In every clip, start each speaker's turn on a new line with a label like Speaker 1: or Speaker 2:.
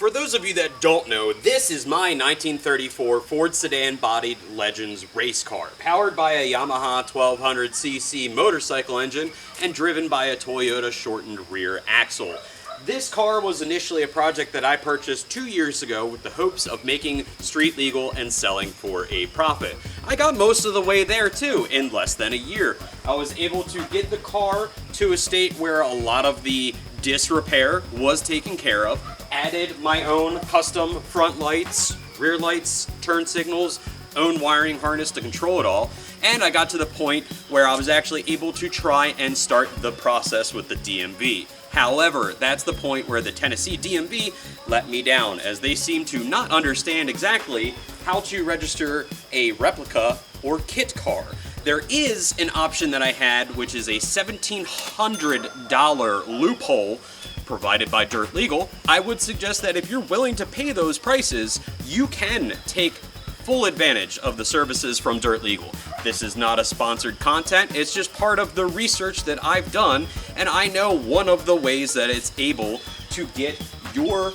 Speaker 1: For those of you that don't know, this is my 1934 Ford sedan bodied Legends race car, powered by a Yamaha 1200cc motorcycle engine and driven by a Toyota shortened rear axle. This car was initially a project that I purchased 2 years ago with the hopes of making street legal and selling for a profit. I got most of the way there too in less than a year. I was able to get the car to a state where a lot of the disrepair was taken care of, added my own custom front lights, rear lights, turn signals, own wiring harness to control it all, and I got to the point where I was actually able to try and start the process with the DMV. However, that's the point where the Tennessee DMV let me down, as they seem to not understand exactly how to register a replica or kit car. There is an option that I had, which is a $1,700 loophole provided by Dirt Legal. I would suggest that if you're willing to pay those prices, you can take full advantage of the services from Dirt Legal. This is not a sponsored content, it's just part of the research that I've done, and I know one of the ways that it's able to get your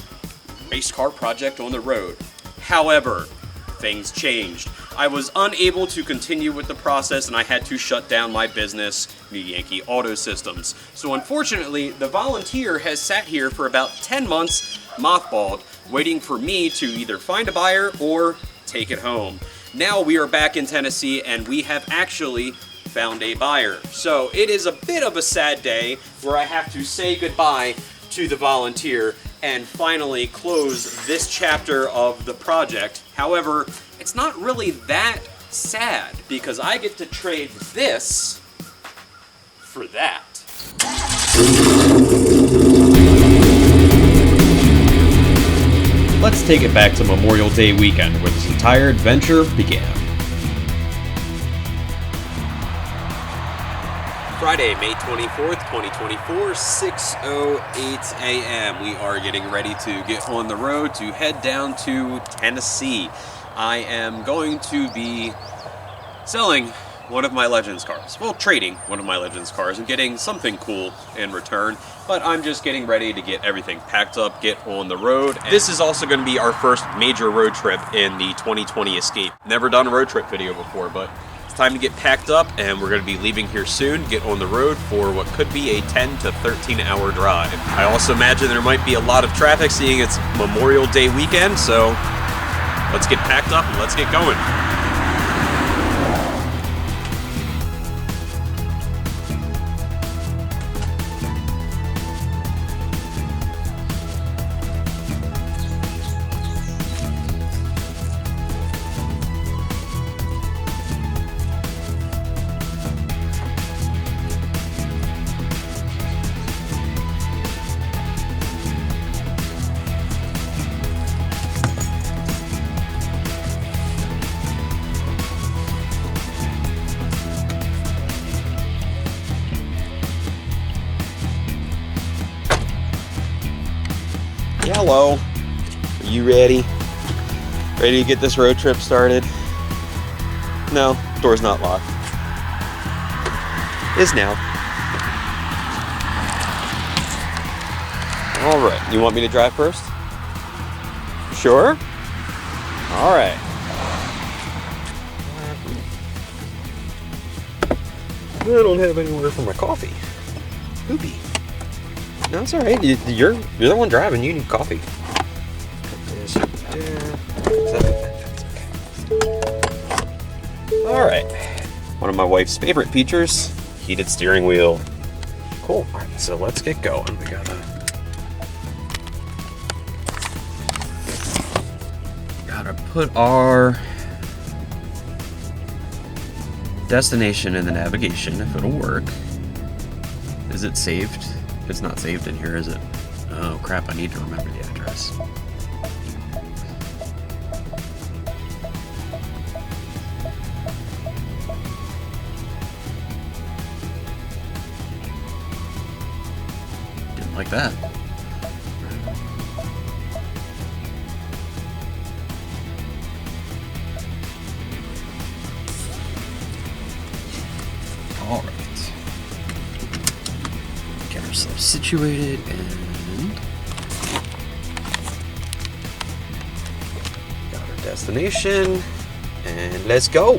Speaker 1: race car project on the road. However, things changed. I was unable to continue with the process and I had to shut down my business, New Yankee Auto Systems. So unfortunately, the Volunteer has sat here for about 10 months, mothballed, waiting for me to either find a buyer or take it home. Now we are back in Tennessee and we have actually found a buyer. So it is a bit of a sad day where I have to say goodbye to the Volunteer and finally close this chapter of the project. However, it's not really that sad because I get to trade this for that. Let's take it back to Memorial Day weekend, where this entire adventure began. Friday, May 24th, 2024, 6:08 a.m. We are getting ready to get on the road to head down to Tennessee. I am going to be selling one of my Legends cars. Well, trading one of my Legends cars and getting something cool in return. But I'm just getting ready to get everything packed up, get on the road. This is also going to be our first major road trip in the 2020 Escape. Never done a road trip video before, but it's time to get packed up and we're going to be leaving here soon, get on the road for what could be a 10 to 13 hour drive. I also imagine there might be a lot of traffic seeing it's Memorial Day weekend, so let's get packed up and let's get going. Hello, are you ready? Ready to get this road trip started? No, door's not locked. Is now. All right, you want me to drive first? Sure? All right. I don't have anywhere for my coffee. Poopy. No, it's all right. You're the one driving. You need coffee. Put this there. All right. One of my wife's favorite features: heated steering wheel. Cool. All right, so let's get going. We gotta put our destination in the navigation if it'll work. Is it saved? It's not saved in here, is it? Oh crap, I need to remember the address. Didn't like that. All right. Get ourselves situated and destination, and let's go.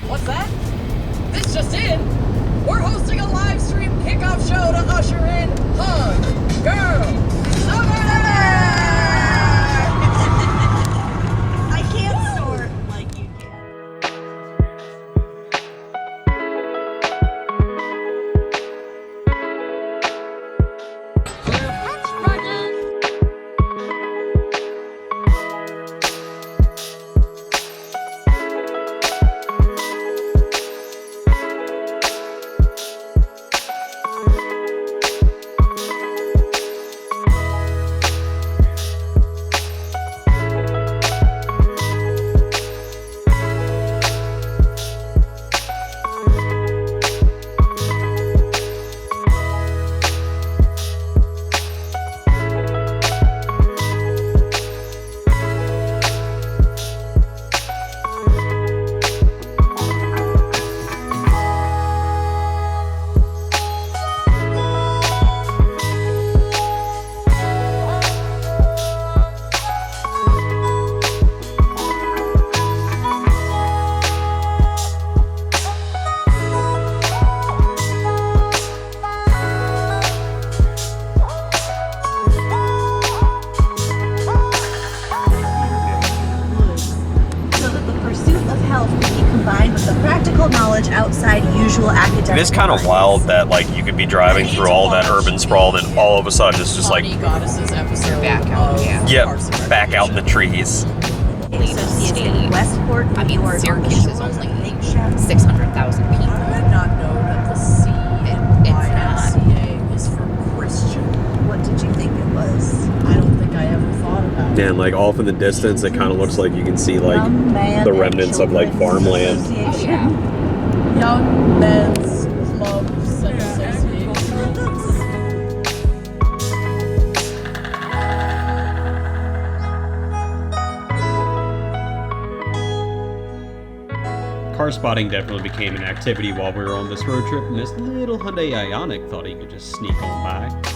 Speaker 2: What's that? This just in! We're hosting a live stream kickoff show to usher in Hug Girl Summer!
Speaker 3: I can't snort like you can. Outside usual academic.
Speaker 1: It is kind of wild that like you could be driving through all that urban sprawl, then all of a sudden it's just like
Speaker 2: Goddesses episode back out.
Speaker 1: back out in the trees.
Speaker 3: Associates in Westport,
Speaker 2: I mean,
Speaker 3: New York,
Speaker 2: Syracuse is only 600,000 people.
Speaker 4: I did not know that the C YMCA is for Christian.
Speaker 3: What did you think it was?
Speaker 4: I don't think I ever thought about it.
Speaker 1: Yeah, and like off in the distance, it kind of looks like you can see like
Speaker 3: Young Man
Speaker 1: the
Speaker 3: and
Speaker 1: remnants of like
Speaker 3: Children's
Speaker 1: farmland.
Speaker 3: Association.
Speaker 4: Young Men's Clubs and Associations.
Speaker 1: Car spotting definitely became an activity while we were on this road trip, and this little Hyundai Ioniq thought he could just sneak on by.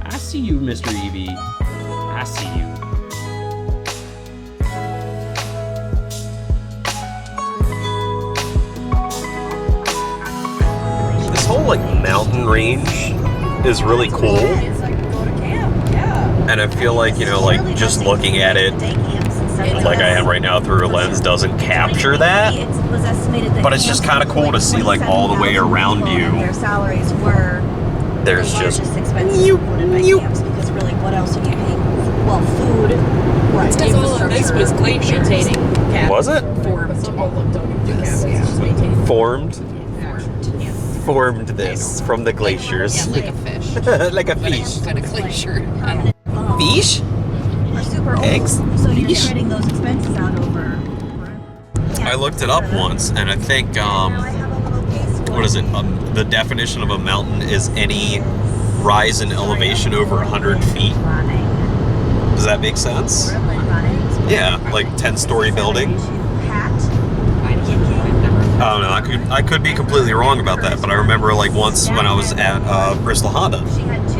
Speaker 1: I see you, Mr. EV. I see you. This whole like mountain range is really cool,
Speaker 4: It's like go to camp, yeah.
Speaker 1: and I feel like, you know, like just looking at it like I am right now through a lens doesn't capture that. But it's just kind of cool to see like all the way around you.
Speaker 3: Their salaries were
Speaker 1: There's just
Speaker 3: expenses included by camps, because really, what else are you paying? Well, food.
Speaker 4: Right.
Speaker 2: Because all of this was glacier maintaining camp.
Speaker 1: Was it?
Speaker 2: Formed.
Speaker 4: Some of them don't do
Speaker 2: Yes,
Speaker 4: camp,
Speaker 2: yeah.
Speaker 4: it's just maintaining.
Speaker 1: Formed this from the glaciers.
Speaker 2: Yeah, like a fish.
Speaker 1: Like a
Speaker 2: But
Speaker 1: fish.
Speaker 2: it's kind of glacier. I don't know.
Speaker 1: Fish?
Speaker 3: Are super old,
Speaker 1: Eggs?
Speaker 3: so you're
Speaker 1: Fish?
Speaker 3: spreading those expenses out over.
Speaker 1: I looked it up once, and I think what is it? The definition of a mountain is any rise in elevation over 100 feet. Does that make sense? Yeah, like 10-story building. I don't know. I could be completely wrong about that, but I remember like once when I was at Bristol Honda,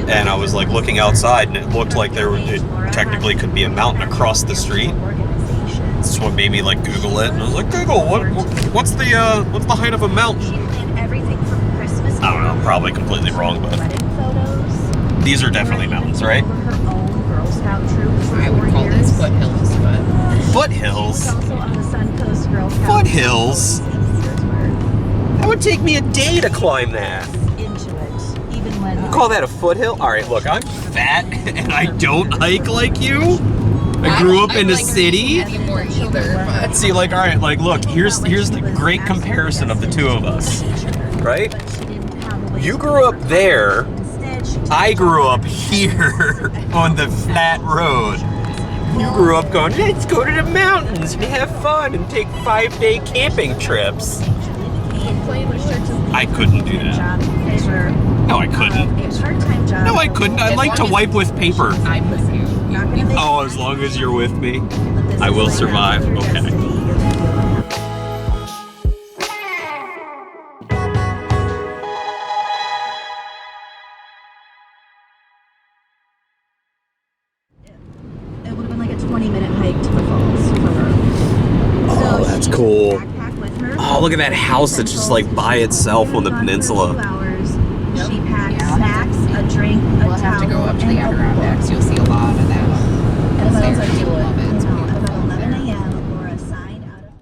Speaker 1: and I was like looking outside, and it looked like it technically could be a mountain across the street. That's what made me like Google it, and I was like, Google, what's the height of a mountain? I don't know. Probably completely wrong, but these are definitely mountains, right?
Speaker 2: I would call this foothills, but
Speaker 1: Foothills. Foothills. It would take me a day to climb that. You call that a foothill? All right, look, I'm fat and I don't hike like you. I grew up in a city.
Speaker 2: anymore either. But
Speaker 1: See, like, all right, like, look, here's the great comparison of the two of us, right? You grew up there. I grew up here on the flat road. You grew up going, let's go to the mountains and have fun and take 5-day camping trips. I couldn't do that. No, I couldn't. No, I couldn't. I'd like to wipe with paper.
Speaker 2: I'm with you.
Speaker 1: Oh, as long as you're with me, I will survive. Okay.
Speaker 3: It would have been like a 20-minute hike to the falls.
Speaker 1: cool. Oh, look at that house that's just like by itself on the peninsula.
Speaker 3: She packs snacks, a drink, a
Speaker 4: We'll have to go up to the Adirondack decks. You'll see a lot of that.
Speaker 2: And sounds like you would.
Speaker 4: Love it. It's beautiful.
Speaker 3: About 11 a.m. or a sign out of...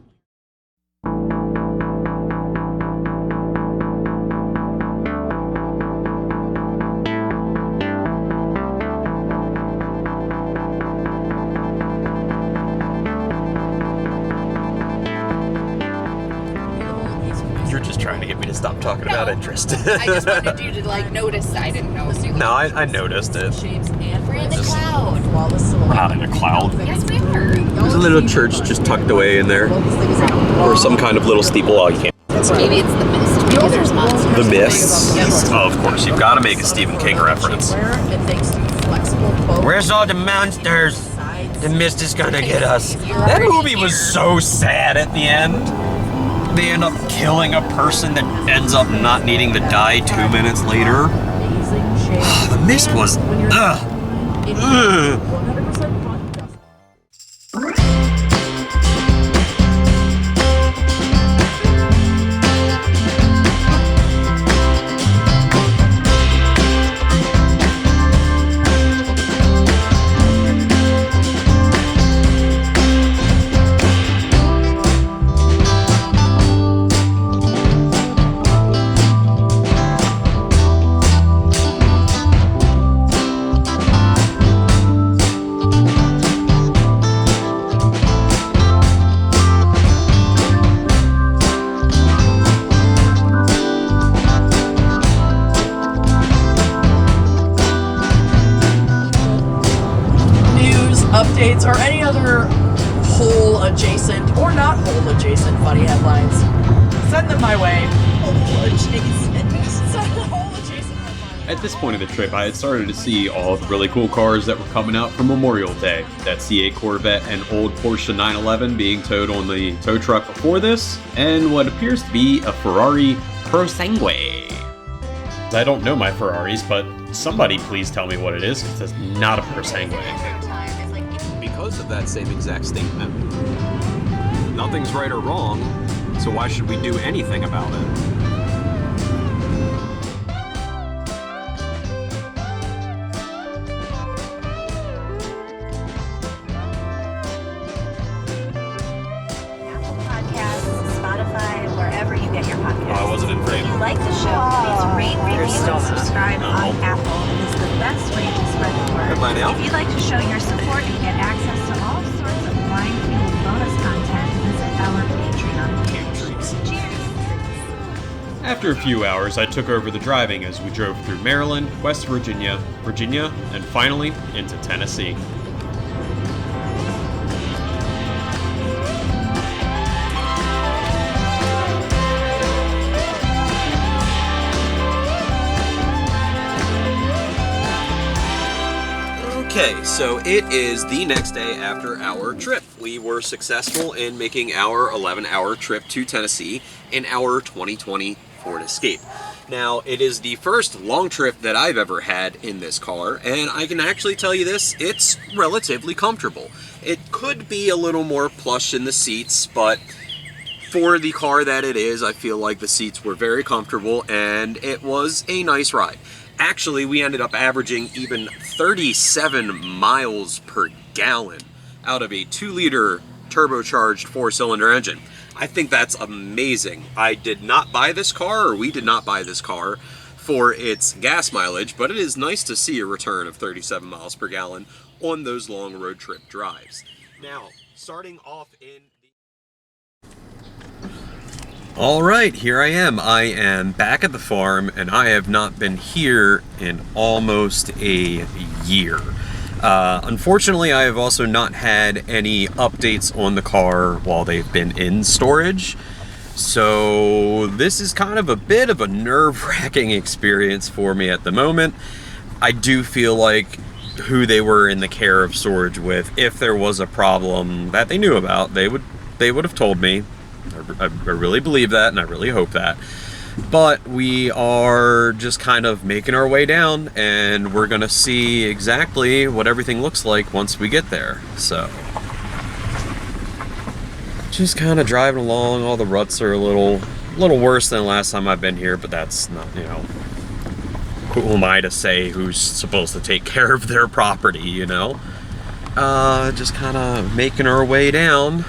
Speaker 1: You're just trying to get me to stop talking about interest.
Speaker 4: I just wanted you to like notice. I didn't know.
Speaker 1: No, I noticed it.
Speaker 2: Shapes and
Speaker 4: We're in the cloud.
Speaker 2: flawless
Speaker 1: We're not in a cloud.
Speaker 4: Yes, we are.
Speaker 1: There's a little church just tucked away in there. Or some kind of little steeple. Oh, you can't.
Speaker 4: Maybe it's the mist because there's monsters.
Speaker 1: The Mist. Oh, of course. You've got to make a Stephen King reference. Where's all the monsters? The Mist is gonna get us. That movie was so sad at the end. They end up killing a person that ends up not needing to die 2 minutes later. The Mist was...
Speaker 2: updates, or any other hole adjacent or not hole adjacent funny headlines, send them my way. Hole adjacent. Send the hole adjacent headlines.
Speaker 1: At this point of the trip, I had started to see all the really cool cars that were coming out for Memorial Day. That C8 Corvette and old Porsche 911 being towed on the tow truck before this, and what appears to be a Ferrari Pro Sangue. I don't know my Ferraris, but somebody please tell me what it is, because it's not a Pro Sangue. Because of that same exact statement, nothing's right or wrong, so why should we do anything about it?
Speaker 3: Apple Podcasts, Spotify, wherever you get your podcasts.
Speaker 1: I wasn't in frame.
Speaker 3: If you like the show, please rate, review,
Speaker 2: still
Speaker 3: and
Speaker 2: not.
Speaker 3: subscribe
Speaker 1: No.
Speaker 3: on Apple. It is the best way to spread the word.
Speaker 1: Am I now?
Speaker 3: If you'd like to show your support and get access to all sorts of wine-fueled bonus content, visit our Patreon page. Cheers!
Speaker 1: After a few hours, I took over the driving as we drove through Maryland, West Virginia, and finally into Tennessee. Okay, so it is the next day after our trip. We were successful in making our 11-hour trip to Tennessee in our 2020 Ford Escape. Now, it is the first long trip that I've ever had in this car, and I can actually tell you this, it's relatively comfortable. It could be a little more plush in the seats, but for the car that it is, I feel like the seats were very comfortable, and it was a nice ride. Actually, we ended up averaging even 37 miles per gallon out of a 2-liter turbocharged 4-cylinder engine. I think that's amazing. I did not buy this car, or we did not buy this car for its gas mileage, but it is nice to see a return of 37 miles per gallon on those long road trip drives. Now, starting off in all right, here I am. I am back at the farm, and I have not been here in almost a year. Unfortunately, I have also not had any updates on the car while they've been in storage. So this is kind of a bit of a nerve-wracking experience for me at the moment. I do feel like who they were in the care of storage with, if there was a problem that they knew about, they would have told me. I really believe that, and I really hope that. But we are just kind of making our way down, and we're gonna see exactly what everything looks like once we get there. So Just kind of driving along. All the ruts are a little worse than last time I've been here, but that's not, you know, who am I to say who's supposed to take care of their property, you know? Just kind of making our way down.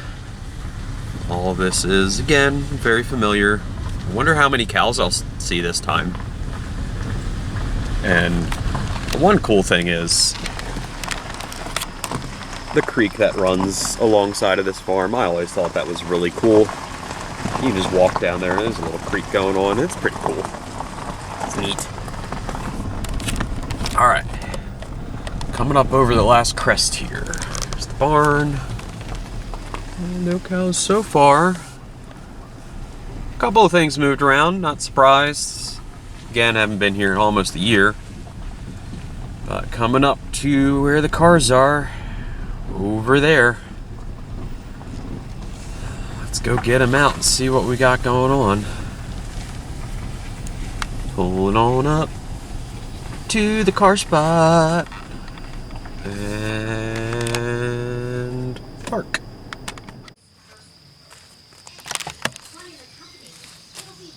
Speaker 1: All of this is, again, very familiar. I wonder how many cows I'll see this time. And the one cool thing is the creek that runs alongside of this farm. I always thought that was really cool. You just walk down there and there's a little creek going on. It's pretty cool. It's neat. All right, coming up over the last crest here. There's the barn. No cows so far. A couple of things moved around, not surprised. Again, haven't been here in almost a year. But coming up to where the cars are, over there. Let's go get them out and see what we got going on. Pulling on up to the car spot and park.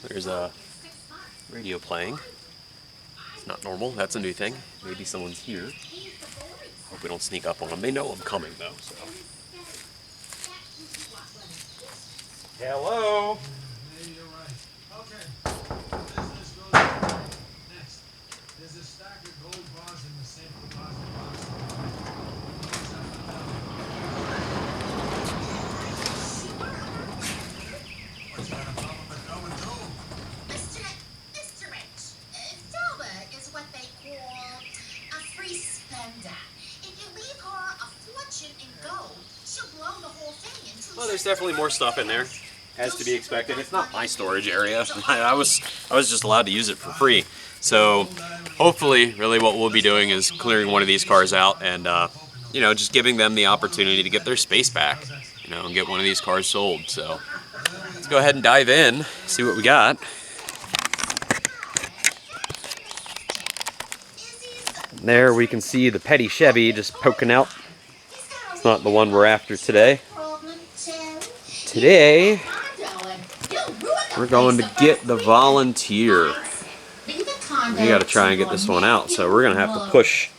Speaker 1: There's a radio playing. It's not normal, that's a new thing. Maybe someone's here. Hope we don't sneak up on them. They know I'm coming though, so. Hello? Well, there's definitely more stuff in there, as to be expected. It's not my storage area. I was just allowed to use it for free. So hopefully, really what we'll be doing is clearing one of these cars out and, you know, just giving them the opportunity to get their space back, you know, and get one of these cars sold. So let's go ahead and dive in, see what we got. There we can see the petty Chevy just poking out. It's not the one we're after today. Today, we're going to get the Volunteer. We got to try and get this one out, so we're going to have to push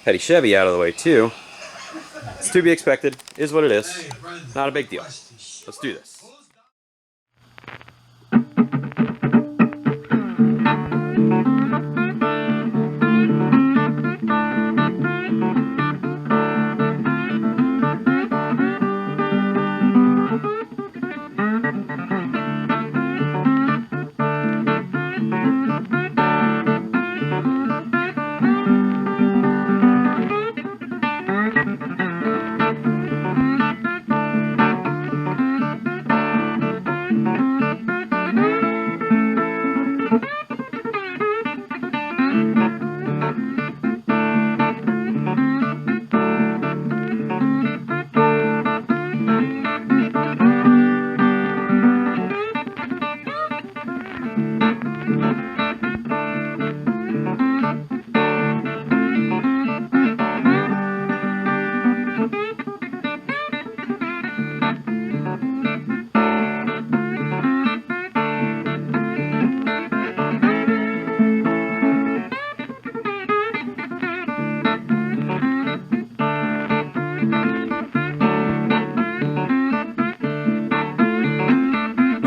Speaker 1: petty Chevy out of the way too. It's to be expected, is what it is. Not a big deal. Let's do this.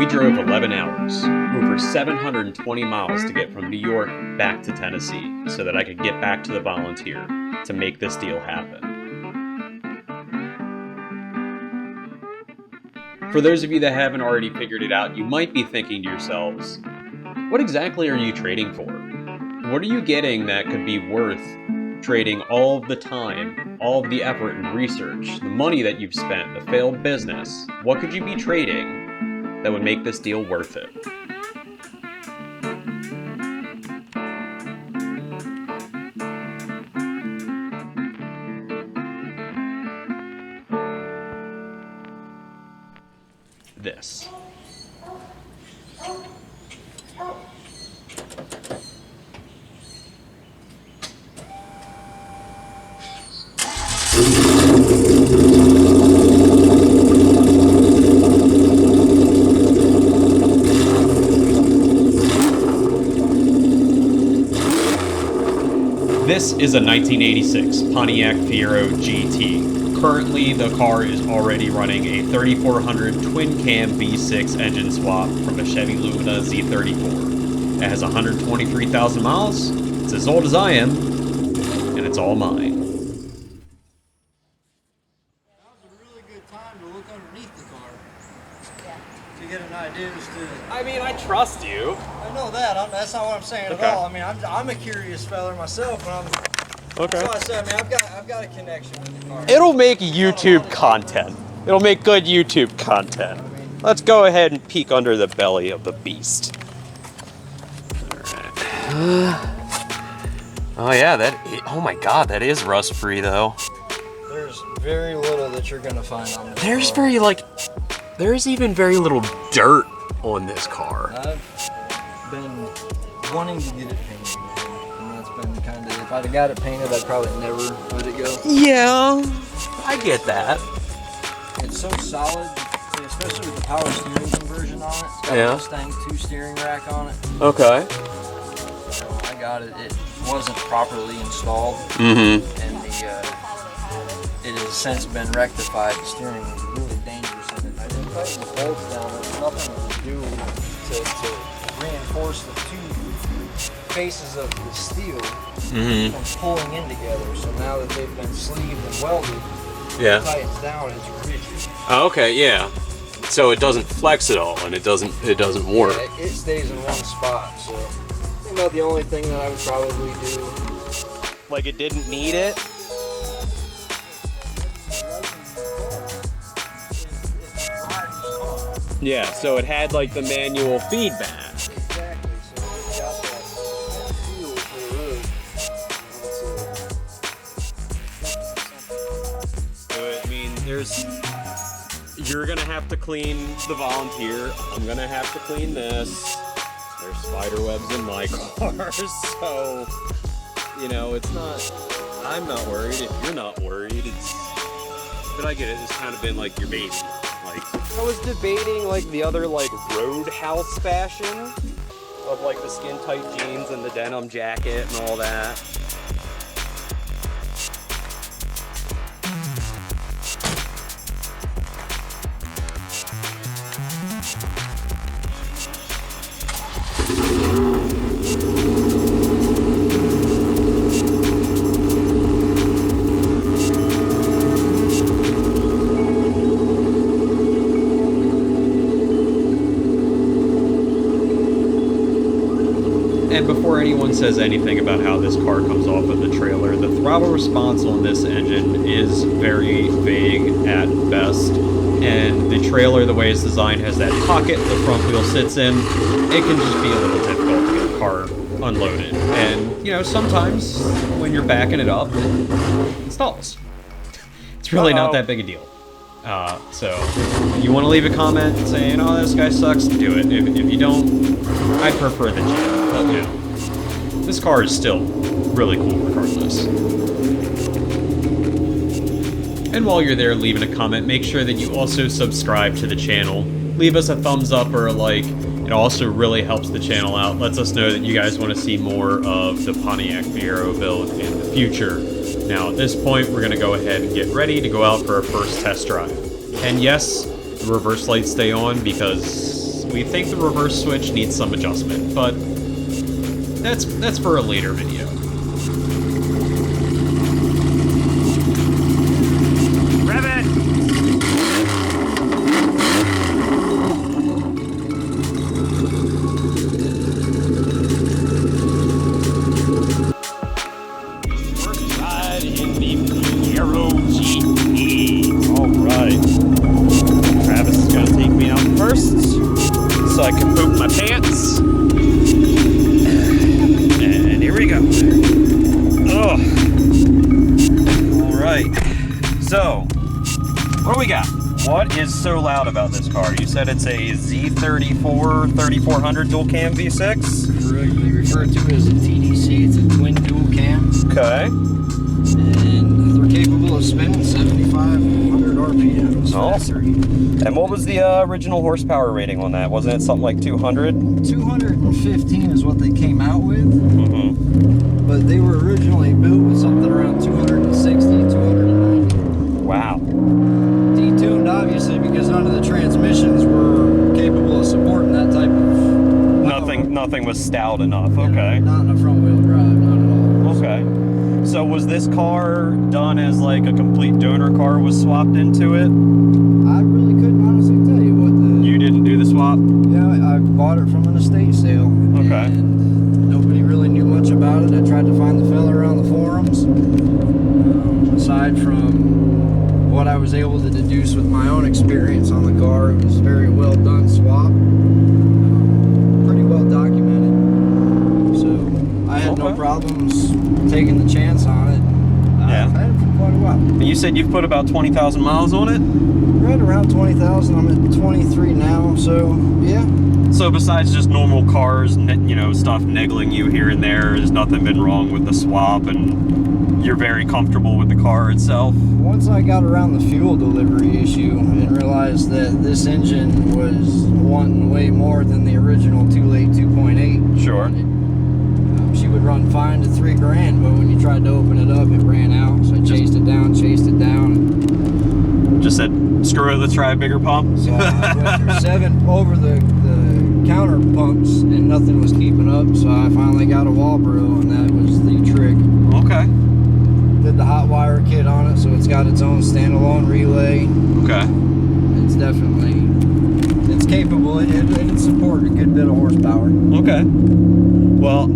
Speaker 1: Drove 11 hours, over 720 miles to get from New York back to Tennessee so that I could get back to the Volunteer to make this deal happen. For those of you that haven't already figured it out, you might be thinking to yourselves, what exactly are you trading for? What are you getting that could be worth trading all of the time, all of the effort and research, the money that you've spent, the failed business? What could you be trading that would make this deal worth it? This. This is a 1986 Pontiac Fiero GT. Currently, the car is already running a 3400 twin-cam V6 engine swap from a Chevy Lumina Z34. It has 123,000 miles, it's as old as I am, and it's all mine.
Speaker 5: Get an idea as to.
Speaker 1: I mean, I trust you.
Speaker 5: I know that. That's not what I'm saying
Speaker 1: Okay.
Speaker 5: at all. I mean, I'm a curious feller myself, and
Speaker 1: Okay.
Speaker 5: that's why I said. I mean, I've got a connection with the car.
Speaker 1: It'll make YouTube content. It'll make good YouTube content. Let's go ahead and peek under the belly of the beast. Oh yeah, oh my god, that is rust free though.
Speaker 5: There's very little that you're gonna find on this
Speaker 1: There's
Speaker 5: car.
Speaker 1: there's even very little dirt on this car.
Speaker 5: I've been wanting to get it painted, and that's been kind of. If I'd have got it painted, I'd probably never let it go.
Speaker 1: Yeah, I get that.
Speaker 5: It's so solid, especially with the power steering conversion on it. It's got
Speaker 1: Yeah.
Speaker 5: a Mustang 2 steering rack on it.
Speaker 1: Okay.
Speaker 5: So I got it. It wasn't properly installed,
Speaker 1: Mm-hmm.
Speaker 5: and it has since been rectified. The steering was really dangerous, and I didn't tighten the bolts down. There's nothing to do to reinforce the two faces of the steel
Speaker 1: Mm-hmm.
Speaker 5: from pulling in together. So now that they've been sleeved and welded,
Speaker 1: Yeah.
Speaker 5: it tightens down. It's rigid.
Speaker 1: Oh, okay, yeah. So it doesn't flex at all, and it doesn't work.
Speaker 5: Yeah, it stays in one spot. So I think about the only thing that I would probably do.
Speaker 1: Like it didn't need it. Yeah, so it had like the manual feedback.
Speaker 5: Exactly. So it's got that feel for the road.
Speaker 1: I mean, you're gonna have to clean the Volunteer. I'm gonna have to clean this. There's spider webs in my car, so it's not. I'm not worried. If you're not worried, but I get it. It's kind of been like your baby. Like I was debating like the other like Roadhouse fashion of like the skin tight jeans and the denim jacket and all that. And before anyone says anything about how this car comes off of the trailer, the throttle response on this engine is very vague at best. And the trailer, the way it's designed, has that pocket the front wheel sits in. It can just be a little difficult to get the car unloaded. And, sometimes when you're backing it up, it stalls. It's really not that big a deal. So, if you want to leave a comment saying, oh, this guy sucks, do it. If you don't, I prefer the Jeep. But, this car is still really cool regardless. And while you're there leaving a comment, make sure that you also subscribe to the channel. Leave us a thumbs up or a like. It also really helps the channel out. Lets us know that you guys want to see more of the Pontiac Fiero build in the future. Now, at this point, we're going to go ahead and get ready to go out for our first test drive. And yes, the reverse lights stay on because we think the reverse switch needs some adjustment, but that's for a later video. Rev it! First ride in the Fiero GT. Alright. Travis is going to take me out first so I can poop my pants. And here we go. Oh. Alright. So, what do we got? What is so loud about this car? You said it's a Z34 3400 dual cam V6?
Speaker 5: Correct. They refer to it as a TDC. It's a twin dual cam.
Speaker 1: Okay.
Speaker 5: And they're capable of spinning 7,500 RPMs.
Speaker 1: Awesome. And what was the original horsepower rating on that? Wasn't it something like 200?
Speaker 5: 215 is what they came out with.
Speaker 1: Mm-hmm.
Speaker 5: But they were originally built with something around 260, 290.
Speaker 1: Wow.
Speaker 5: Detuned, obviously, because none of the transmissions were capable of supporting that type of
Speaker 1: Nothing was stout enough. Okay.
Speaker 5: Not in a front wheel drive, not at all.
Speaker 1: Okay. So was this car done as like a complete donor car was swapped into it?
Speaker 5: I really couldn't honestly tell you what the...
Speaker 1: You didn't do the swap?
Speaker 5: Yeah, I bought it from an estate sale.
Speaker 1: Okay.
Speaker 5: And nobody really knew much about it. I tried to find the fella around the forums. Aside from what I was able to deduce with my own experience on the car, it was a very well done swap. Pretty well documented. So I had no problems taking the chance on it.
Speaker 1: Yeah.
Speaker 5: I've had it for quite a while.
Speaker 1: And you said you've put about 20,000 miles on it?
Speaker 5: Right around 20,000. I'm at 23 now, so yeah.
Speaker 1: So besides just normal cars, stuff niggling you here and there's nothing been wrong with the swap, and you're very comfortable with the car itself?
Speaker 5: Once I got around the fuel delivery issue and realized that this engine was wanting way more than the original 2.8.
Speaker 1: Sure.
Speaker 5: She would run fine to $3,000, but when you tried to open it up, it ran out. So I chased it down.
Speaker 1: Just said, screw it, let's try a bigger pump?
Speaker 5: So I went through 7 over the counter pumps, and nothing was keeping up. So I finally got a Walbro, and that was the trick.
Speaker 1: Okay.
Speaker 5: Did the hot wire kit on it, so it's got its own standalone relay.
Speaker 1: Okay.
Speaker 5: It's definitely, it's capable. It supported a good bit of horsepower.
Speaker 1: Okay. Well,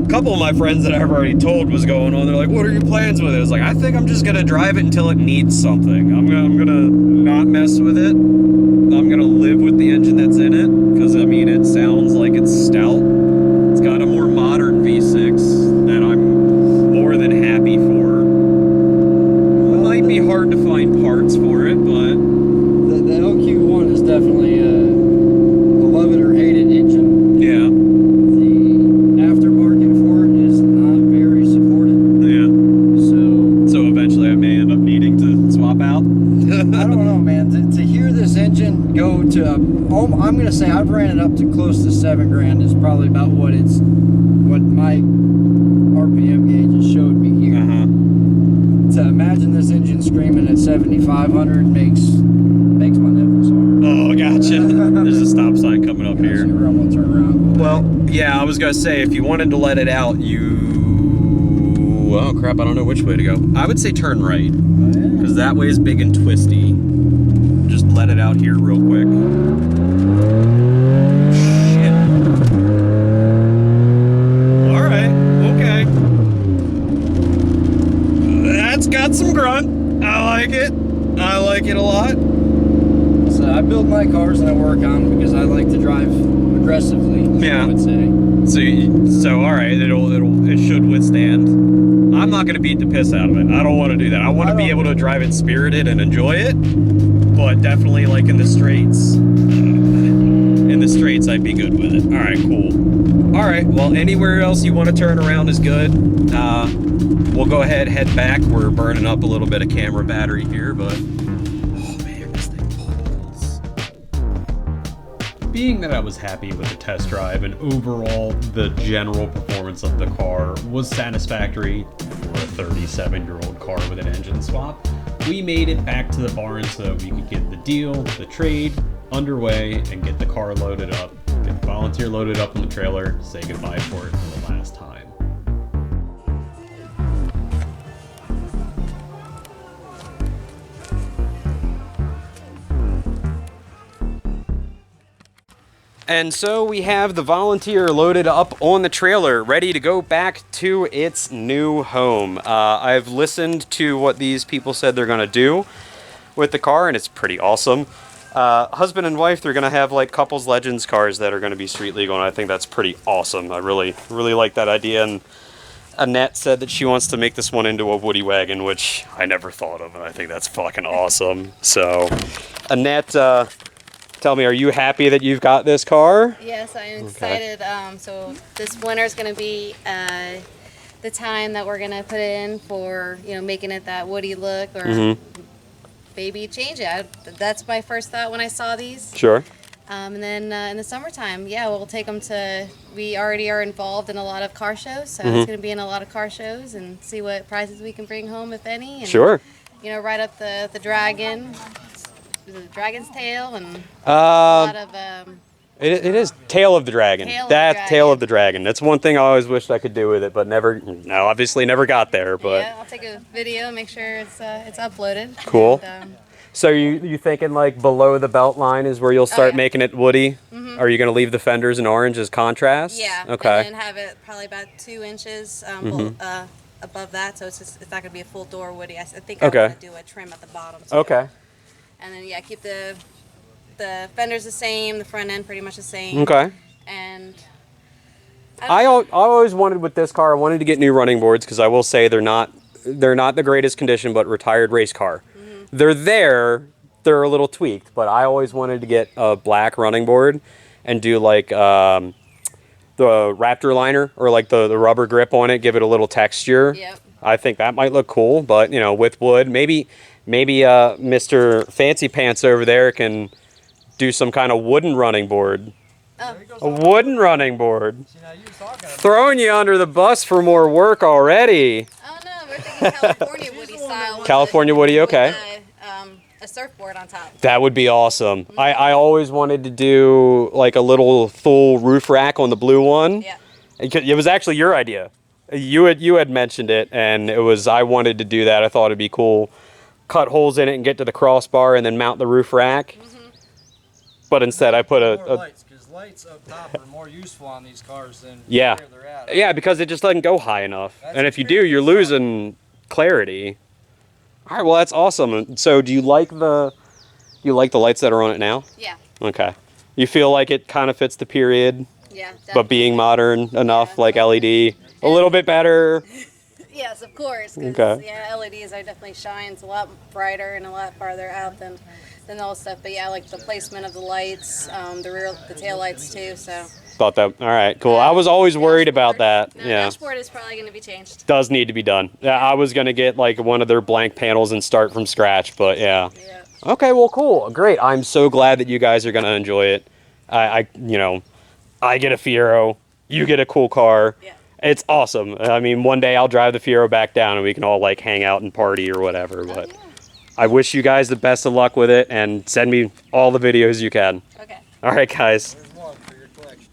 Speaker 1: a couple of my friends that I've already told was going on, they're like, what are your plans with it? I was like, I think I'm just gonna drive it until it needs something. I'm gonna not mess with it. I'm gonna live with the engine that's in it, because I mean, it sounds like it's stout. It's got a more modern V6 that I'm more than happy for. It might be hard to find parts for it, but
Speaker 5: The LQ1 is definitely a love it or hate it engine.
Speaker 1: yeah.
Speaker 5: The aftermarket for it is not very supported.
Speaker 1: Yeah. So eventually I may end up needing to swap out.
Speaker 5: I don't know, man. To hear this engine go to, I'm gonna say I've ran it up to close to $7,000 is probably about what my RPM gauge has showed me here. To imagine this engine screaming at 7,500 makes my nipples hard.
Speaker 1: Oh, gotcha. There's a stop sign coming up here.
Speaker 5: I'm gonna turn around.
Speaker 1: Well, yeah, I was gonna say, if you wanted to let it out, oh crap, I don't know which way to go. I would say turn right, because that way is big and twisty. Just let it out here real quick. Shit. All right, okay. That's got some grunt. I like it. I like it a lot.
Speaker 5: So I build my cars and I work on them because I like to drive aggressively.
Speaker 1: Yeah.
Speaker 5: I would say.
Speaker 1: So all right, it should withstand. I'm not gonna beat the piss out of it. I don't want to do that. I want to be able to drive it spirited and enjoy it, but definitely like in the straights. I'd be good with it. All right, cool. All right, well, anywhere else you want to turn around is good. We'll go ahead, head back. We're burning up a little bit of camera battery here, but oh man, this thing pulls. Being that I was happy with the test drive and overall the general performance of the car was satisfactory for a 37-year-old car with an engine swap, we made it back to the barn so that we could get the deal, the trade, underway and get the car loaded up, get the Volunteer loaded up on the trailer, say goodbye for it for the last time. And so we have the Volunteer loaded up on the trailer, ready to go back to its new home. I've listened to what these people said they're gonna do with the car, and it's pretty awesome. Husband and wife, they're gonna have like couples legends cars that are gonna be street legal, and I think that's pretty awesome. I really like that idea. And Annette said that she wants to make this one into a woody wagon, which I never thought of, and I think that's fucking awesome. So, Annette, tell me, are you happy that you've got this car?
Speaker 4: Yes, I am excited. So this winter is going to be the time that we're going to put in for, making it that woody look or
Speaker 6: maybe change it. That's my first thought when I saw these.
Speaker 1: Sure.
Speaker 6: And then in the summertime, yeah, we'll take them to. We already are involved in a lot of car shows, so it's going to be in a lot of car shows and see what prizes we can bring home, if any. And,
Speaker 1: Sure.
Speaker 6: You know, ride up the dragon, the dragon's tail, and a
Speaker 1: Um,
Speaker 6: lot of.
Speaker 1: it is Tail of the Dragon.
Speaker 6: Tail of the
Speaker 1: That's Tail
Speaker 6: Dragon.
Speaker 1: of the Dragon. That's one thing I always wished I could do with it, but never. No, obviously never got there. But
Speaker 6: Yeah, I'll take a video, make sure it's uploaded.
Speaker 1: Cool.
Speaker 6: And,
Speaker 1: so you thinking like below the belt line is where you'll start
Speaker 6: yeah.
Speaker 1: making it woody? Are you going to leave the fenders in orange as contrast?
Speaker 6: yeah.
Speaker 1: Okay.
Speaker 6: And then have it probably about 2 inches above that, so it's not gonna be a full door woody. I think I
Speaker 1: Okay.
Speaker 6: want to do a trim at the bottom. Too.
Speaker 1: Okay.
Speaker 6: And then yeah, keep the fenders the same, the front end pretty much the same.
Speaker 1: Okay.
Speaker 6: And
Speaker 1: I always wanted with this car. I wanted to get new running boards because I will say they're not the greatest condition, but retired race car. They're there. They're a little tweaked, but I always wanted to get a black running board and do like the Raptor liner or like the rubber grip on it, give it a little texture.
Speaker 6: Yep.
Speaker 1: I think that might look cool, but you know, with wood, maybe Mr. Fancy Pants over there can do some kind of wooden running board. A wooden running board.
Speaker 5: See, now you was talking about
Speaker 1: Throwing you under the bus for more work already.
Speaker 6: oh no, we're thinking California woody style. With
Speaker 1: California woody, okay.
Speaker 6: A surfboard on top.
Speaker 1: That would be awesome. I always wanted to do like a little full roof rack on the blue one.
Speaker 6: Yeah.
Speaker 1: It was actually your idea. You had mentioned it, and I wanted to do that. I thought it'd be cool. Cut holes in it and get to the crossbar and then mount the roof rack. But instead I put
Speaker 5: more
Speaker 1: a
Speaker 5: lights, because lights up top are more useful on these cars than
Speaker 1: Yeah.
Speaker 5: where they're at.
Speaker 1: yeah, because it just doesn't go high enough.
Speaker 5: That's
Speaker 1: And if you do, you're
Speaker 5: extremely
Speaker 1: losing clarity. All right, well that's awesome. So do you like the lights that are on it now?
Speaker 6: Yeah.
Speaker 1: Okay. You feel like it kind of fits the period,
Speaker 6: Yeah.
Speaker 1: but being modern enough,
Speaker 6: Yeah.
Speaker 1: like LED, a little bit better.
Speaker 6: Yes, of course. 'Cause,
Speaker 1: Okay.
Speaker 6: yeah, LEDs are definitely shines a lot brighter and a lot farther out than all stuff. But yeah, like the placement of the lights, the tail lights too. So
Speaker 1: Thought that. All right, cool. I was always worried about that.
Speaker 6: no,
Speaker 1: Yeah.
Speaker 6: dashboard is probably going to be changed.
Speaker 1: Does need to be done. Yeah, I was gonna get like one of their blank panels and start from scratch, but yeah.
Speaker 6: Yeah.
Speaker 1: Okay, well, cool, great. I'm so glad that you guys are gonna enjoy it. I get a Fiero, you get a cool car.
Speaker 6: Yeah.
Speaker 1: It's awesome. I mean, one day I'll drive the Fiero back down and we can all like hang out and party or whatever. But I wish you guys the best of luck with it and send me all the videos you can.
Speaker 6: Okay.
Speaker 1: All right, guys.
Speaker 5: There's one for your collection.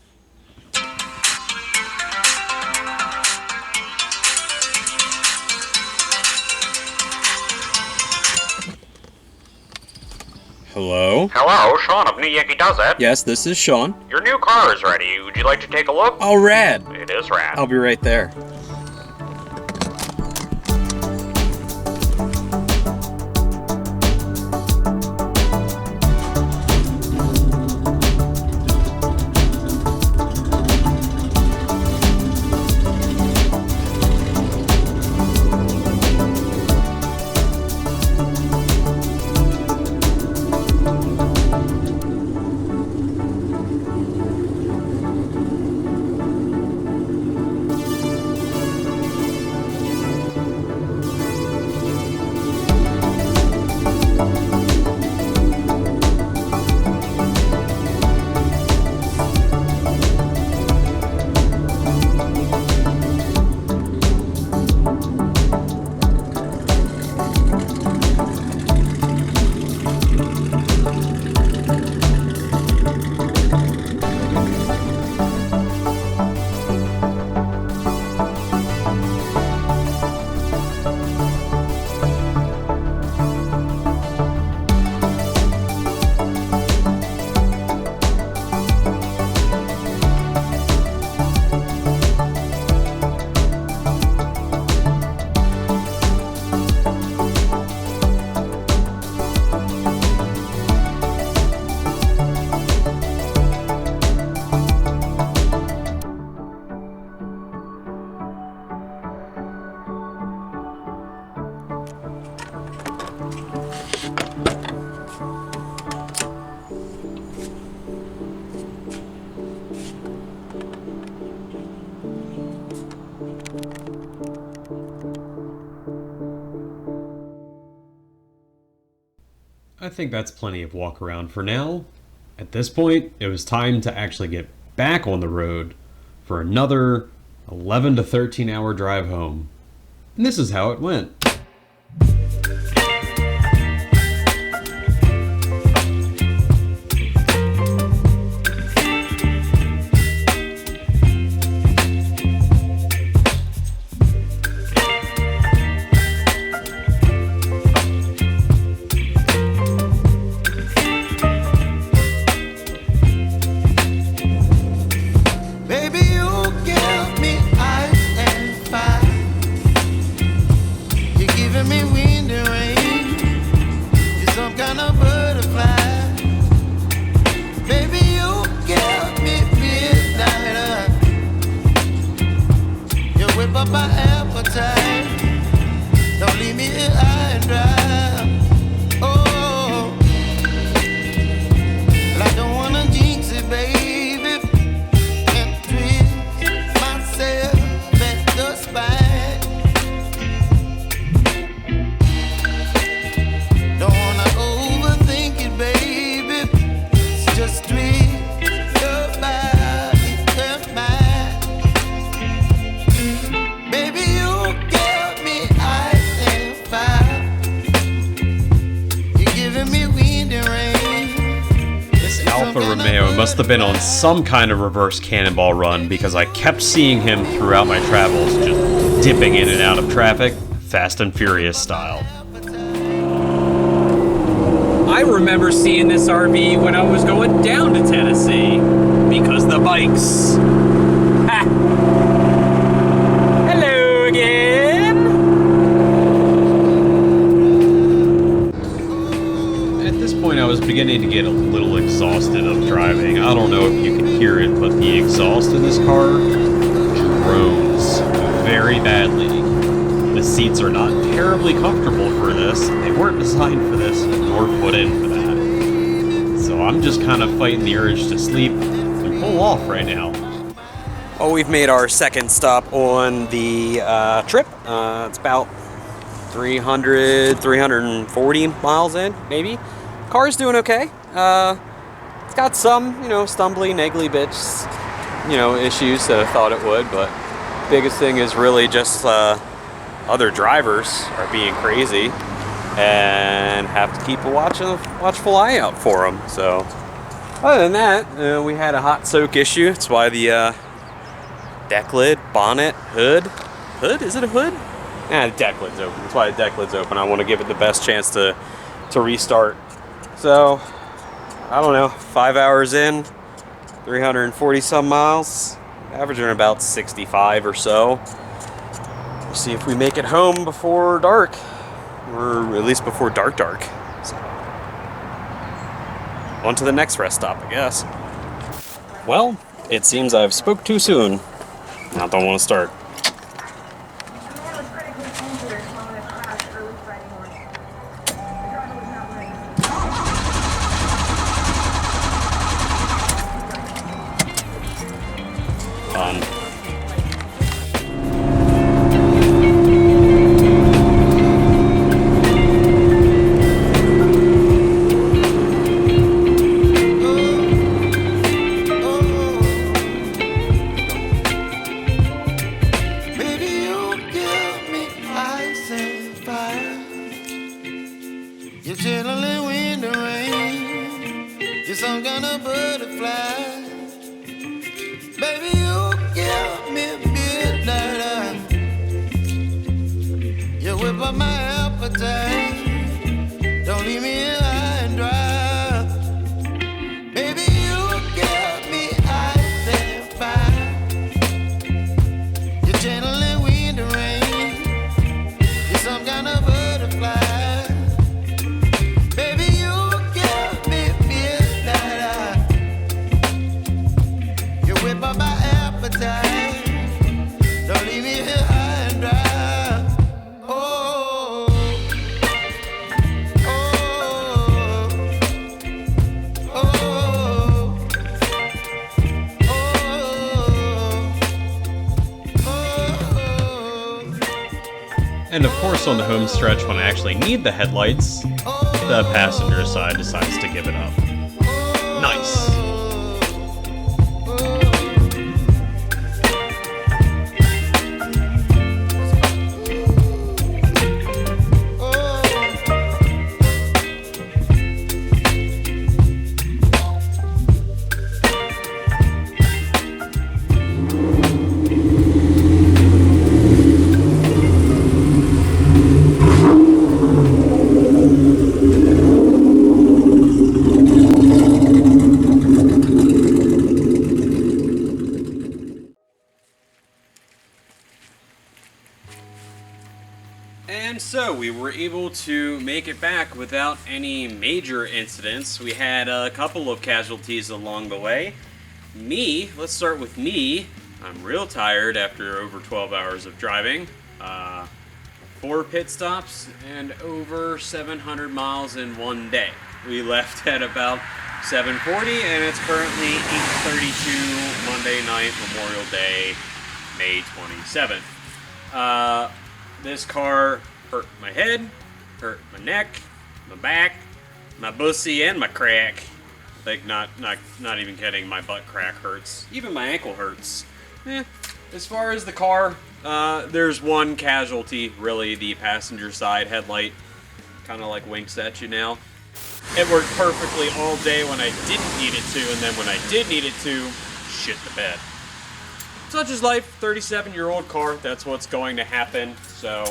Speaker 1: Hello.
Speaker 7: Hello, Sean of New Yankee Does It.
Speaker 1: Yes, this is Sean.
Speaker 7: Your new car is ready. Would you like to take a look?
Speaker 1: Oh, rad.
Speaker 7: It is rad.
Speaker 1: I'll be right there. I think that's plenty of walk around for now. At this point, it was time to actually get back on the road for another 11 to 13 hour drive home. And this is how it went. Must have been on some kind of reverse cannonball run because I kept seeing him throughout my travels, just dipping in and out of traffic, Fast and Furious style. I remember seeing this RV when I was going down to Tennessee because the bikes. Ha! Hello again! At this point, I was beginning to get a little exhausted of driving. I don't know if you can hear it, but the exhaust in this car drones very badly. The seats are not terribly comfortable for this. They weren't designed for this, nor put in for that. So I'm just kind of fighting the urge to sleep and pull off right now. Well, we've made our second stop on the trip. It's about 340 miles in, maybe. Car's doing okay. It's got some, stumbly, niggly bits, issues that I thought it would, but biggest thing is really just other drivers are being crazy and have to keep a watchful eye out for them. So other than that, we had a hot soak issue. That's why the deck lid, bonnet, hood, is it a hood? The deck lid's open. That's why the deck lid's open. I want to give it the best chance to restart. So I don't know, 5 hours in, 340 some miles, averaging about 65 or so. We'll see if we make it home before dark, or at least before dark. So, on to the next rest stop, I guess. Well, it seems I've spoke too soon. I don't want to start. Fun.
Speaker 8: You're chilling in the rain. You're some kind of butterfly. Baby, you give me midnight. You whip up my appetite. Don't leave me here high and dry. Baby, you give me ice and fire. You're channeling wind and rain. You're some kind of butterfly. Don't leave me here high and dry. Oh,
Speaker 1: And of course on the home stretch when I actually need the headlights, the passenger side decides to give it up. Nice. And so we were able to make it back without any major incidents. We had a couple of casualties along the way. Let's start with me. I'm real tired after over 12 hours of driving. 4 pit stops and over 700 miles in one day. We left at about 7:40 and it's currently 8:32 Monday night, Memorial Day, May 27th. This car hurt my head, hurt my neck, my back, my bussy, and my crack. Like, not even kidding, my butt crack hurts. Even my ankle hurts. As far as the car, there's one casualty, really, the passenger side headlight. Kind of like winks at you now. It worked perfectly all day when I didn't need it to, and then when I did need it to, shit the bed. Such is life, 37-year-old car, that's what's going to happen. So,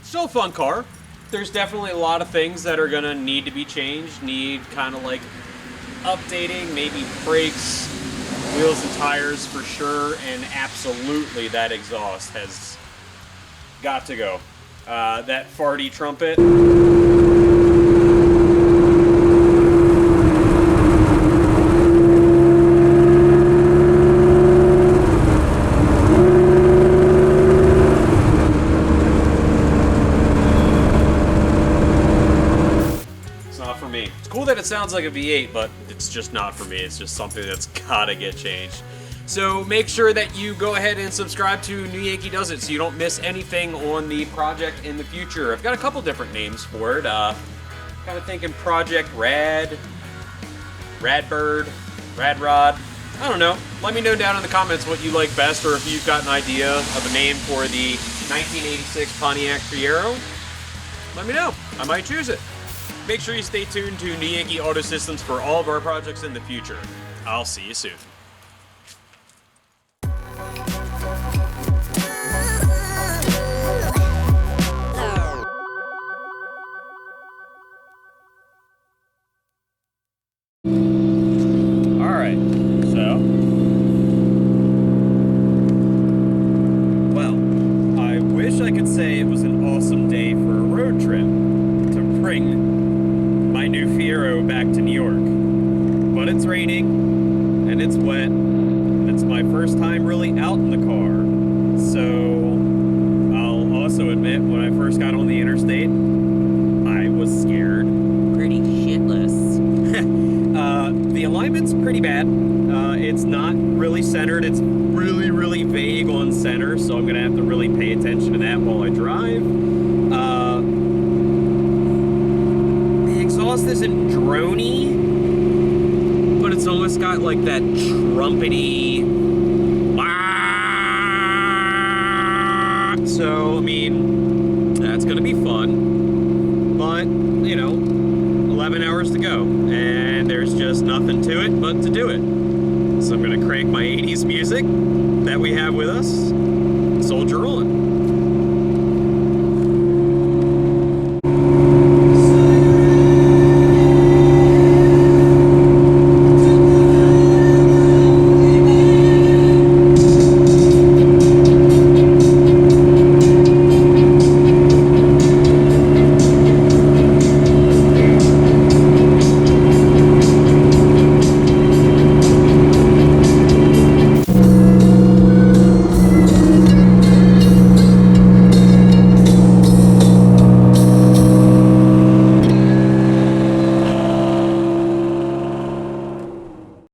Speaker 1: still a fun car. There's definitely a lot of things that are gonna need to be changed, need kind of like updating, maybe brakes, wheels and tires for sure, and absolutely that exhaust has got to go. That farty trumpet. That it sounds like a V8, but it's just not for me. It's just something that's gotta get changed. So make sure that you go ahead and subscribe to New Yankee Does It so you don't miss anything on the project in the future. I've got a couple different names for it. Kind of thinking Project Rad, Radbird, Radrod. I don't know. Let me know down in the comments what you like best, or if you've got an idea of a name for the 1986 Pontiac Fiero. Let me know. I might choose it. Make sure you stay tuned to New Yankee Auto Systems for all of our projects in the future. I'll see you soon. Alright, so. Well, I wish I could say it was an awesome day for a road trip to bring my new Fiero back to New York, but it's raining and it's wet. It's my first time really out in the car, so I'll also admit when I first got on the interstate, I was scared pretty shitless. The alignment's pretty bad. It's not really centered. It's really vague on center, so I'm gonna have to really pay attention to that while I drive. Exhaust isn't droney, but it's almost got like that trumpety